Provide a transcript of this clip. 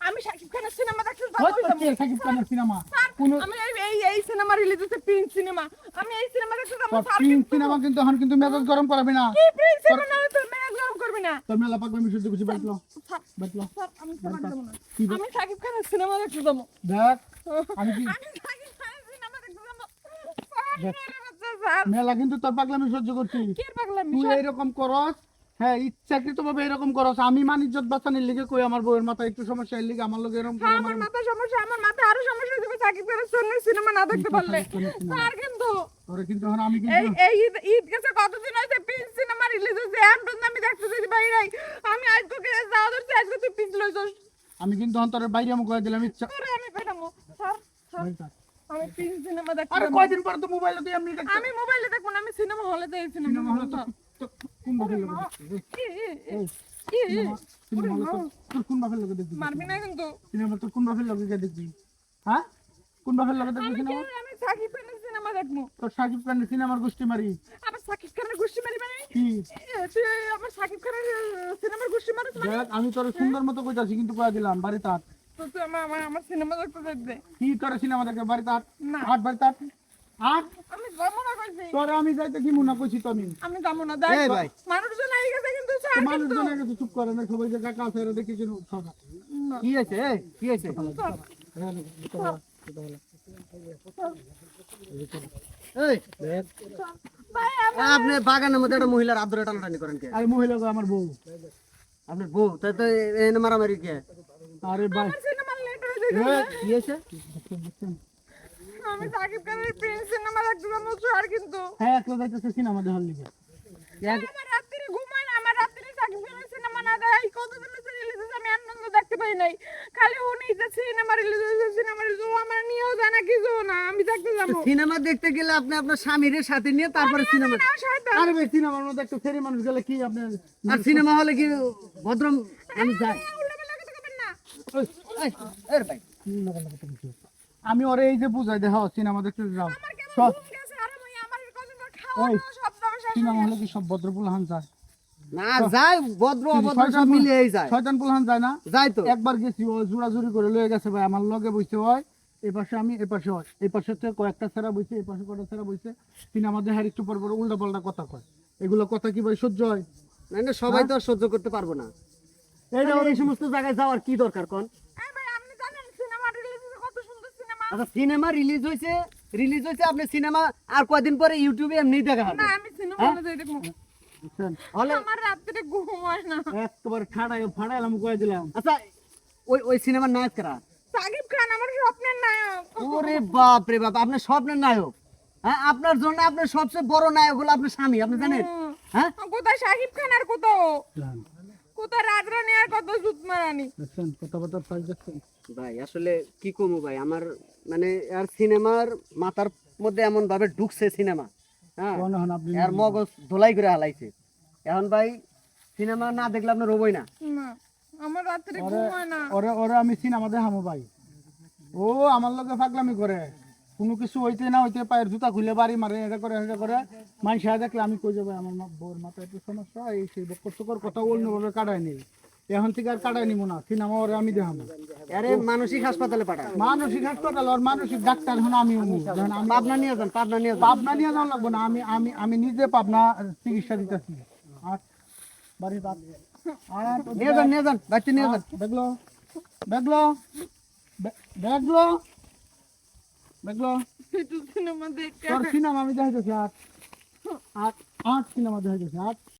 আমি শাকিব খানের সিনেমা দেখতে শাকিব খানের সিনেমা আমি এই সিনেমা রিলিজ হচ্ছে প্রিন্স সিনেমা, আমি এই সিনেমা দেখতে যাব। প্রিন্স সিনেমা কিন্তু এখন কিন্তু মেজাজ গরম করাবি না। কি প্রিন্স সিনেমা তো মেজাজ গরম করবি না। তোর মেলা পাগল আমি সহ্য করছি। বাইকলো স্যার আমি সিনেমা দেখব না, আমি শাকিব খানের সিনেমা দেখতে যাব। দেখ আমি কি শাকিব খানের সিনেমা দেখতে যাব। মেলা কিন্তু তোর পাগলামি সহ্য করছি। কি পাগলামি? তুই এরকম করস, হ্যাঁ ইচ্ছাকৃত ভাবে এরকম করস। আমি মান ইজ্জত বাঁচানোর লিগে কই আমার বউয়ের মাথায় একটু সমস্যা এর লিগে আমার লগে এরকম করে আমার মাথা সমস্যা, আমার মাথা আরো সমস্যা হবে শাকিব খানের সিনেমা না দেখতে পারলে। স্যার কিন্তু তোরে কিন্তু এখন আমি কিন্তু এই ঈদ গেছে কতদিন হইছে প্রিন্স সিনেমা রিলিজ হইছে, এখন আমি দেখতে যাই ভাই নাই। আমি আজকে কে যাওয়া ধরছি, আজকে তুই পিছ লইছস। আমি কিন্তু এখন তোর বাইরে মুখ করে দিলাম ইচ্ছা। তোরে আমি পেটামু। স্যার আমি প্রিন্স সিনেমা দেখতে। আরে কয়দিন পর তো মোবাইলে তুই এমনি দেখছিস। আমি মোবাইলে দেখব না, আমি সিনেমা হলে যাই। সিনেমা হলে তো কোন বাপের লগে দেখছিস? সিনেমা হলে তোর কোন বাপের লগে দেখছিস? মারবি না কিন্তু। সিনেমা তোর কোন বাপের লগে দেখবি? হ্যাঁ কোন বাপের লগে দেখবি সিনেমা? আমি শাকিব খানের সিনেমা দেখবো। তোর শাকিব খানের সিনেমার গোষ্ঠী মারি। আমার শাকিব খানের গোষ্ঠী মারি মানে কি তুই আমার শাকিব খানের সিনেমার গোষ্ঠী মারিস মানে? দেখ আমি তোর সুন্দর মতো কইতাছি কিন্তু কইয়া দিলাম বাড়ি তাত। তো তুই আমার সিনেমা দেখতে দেখবে কি তোর সিনেমা দেখে বাড়ি তাত? না। আট বাড়ি তাত আট। আমি যাবো না কইছি। তোরে আমি যাইতে কি মুনা কইছি তো আমি যাবো না। দেখ এই ভাই মানুষজন আই গেছে কিন্তু তো স্যার মানুষ কিন্তু জন আগে তো চুপ করে না, সবাই যে কাকা আছে এরা দেখি যেন সবা কি হয়েছে কি হয়েছে এই ভাই আপনি বাগানের মধ্যে একটা মহিলার আদরে টানাটানি করেন কে? আর মহিলা গো আমার বউ। আপনার বউ তাই তো এনে মারামারি কে? আরে ভাই আমার সিনেমা লেট হয়ে যাবে। কি হয়েছে? আমি শাকিব খানের প্রিন্স সিনেমা দেখতে যাবো স্যার কিন্তু হ্যাঁ একলা যাইতেছে সিনেমা দেখার লিগে। আমার রাত্রি ঘুমায় না, আমার রাত্রি শাকিব খানের সিনেমা না দেখাই কতদিন হচ্ছে রিলিজ হয়েছে, আমি আনন্দ দেখতে পাই নাই। খালি উনি যে সিনেমা রিলিজ হয়েছে, সিনেমা রিলিজ ও আমার নিয়েও যায় না, কিছু না, আমি দেখতে যাবো। সিনেমা দেখতে গেলে আপনি আপনার স্বামীর সাথে নিয়ে তারপরে সিনেমা, আরে ভাই সিনেমার মধ্যে একটা ফেরি মানুষ গেলে কি আপনি আর সিনেমা হলে কি ভদ্র মানুষ যায়? এই, এই ভাই আমি ওরে এই যে বুঝাই দেখাও সিনেমা দেখতে যাও সব সিনেমা হলে কি সব ভদ্রপুলহান যায়? না যায়, ভদ্র অভদ্র সব মিলিয়েই যায়। শয়তান পুলহান যায় না? যায় তো। একবার গেছি ও জোড়াজুড়ি করে লয়ে গেছে ভাই, আমার লগে বইছে হয় এই পাশে আমি এই পাশে হয়, এই পাশে হচ্ছে কয়েকটা ছেড়া বইছে, এই পাশে কয়েকটা ছেড়া বইছে। সিনেমা দেখার একটু পর পর উল্টা পাল্টা কথা কয়, এগুলো কথা কি ভাই সহ্য হয়? না না সবাই তো আর সহ্য করতে পারবো না। এই সমস্ত জায়গায় যাওয়ার কি দরকার কোন? আচ্ছা সিনেমা রিলিজ হয়েছে আপনি সিনেমা আর কয়দিন পরে ইউটিউবে এমনি দেখা হবে। বুঝছেন? হলে আমার রাত্রে ঘুম হয় না। একবার ফাড়াইলাম কয়ে দিলাম। আচ্ছা ওই সিনেমার নায়ক কারা? সাকিব খান আমার স্বপ্নের নায়ক। ওরে বাপ রে বাপ, আপনার স্বপ্নের নায়ক। হ্যাঁ আপনার জন্য আপনার সবচেয়ে বড় নায়ক হলো আপনার স্বামী, আপনি জানেন? হ্যাঁ কোথায় সাকিব খান আর কোথায় রাজরানী আর কত জুতমারানি। দেখছেন কথাবার্তা ফাইল দেখছেন ভাই আসলে কি কমু ভাই, আমার মানে আর সিনেমার মাথার মধ্যে এমন ভাবে ঢুকছে সিনেমা, হ্যাঁ কোন হন আপনি? আর মগজ ধোলাই করে হালাইছে। এখন ভাই সিনেমা না দেখলে আপনার হবই না। না আমার রাত্রে ঘুম হয় না। ওরে ওরে আমি সিনেমা দেখামো ভাই, ও আমার লগে পাগলামি করে কোনো কিছু হইতে না হইতে পায়ের জুতা খুলে বাড়ি মারে, এটা করে মাইসা দেখলে আমি কই যাবো আমার বউর মাথায় একটু সমস্যা এই সেই কষ্টকর কথা অন্যভাবে কাটায় নেই, এখন থেকে আর কাটায় নিব না। সিনেমা ওরে আমি দেখামো। আরে মানসিক হাসপাতালে পাঠায়, মানসিক হাসপাতাল আর মানসিক ডাক্তার এখন আমি যখন আমি পাবনা নিয়ে যান, পাবনা নিয়ে যান। পাবনা নিয়ে যাওয়া লাগবো না, আমি আমি আমি নিজে পাবনা চিকিৎসা দিতেছি। আর বাড়ি বাদ আর নিয়ে যান বাচ্চা নিয়ে যান। দেখলো দেখলো দেখলো দেখলো একটু সিনেমা দেখে তোর সিনেমা আমি দেখাইতেছি আর আর সিনেমা দেখাইতেছি আর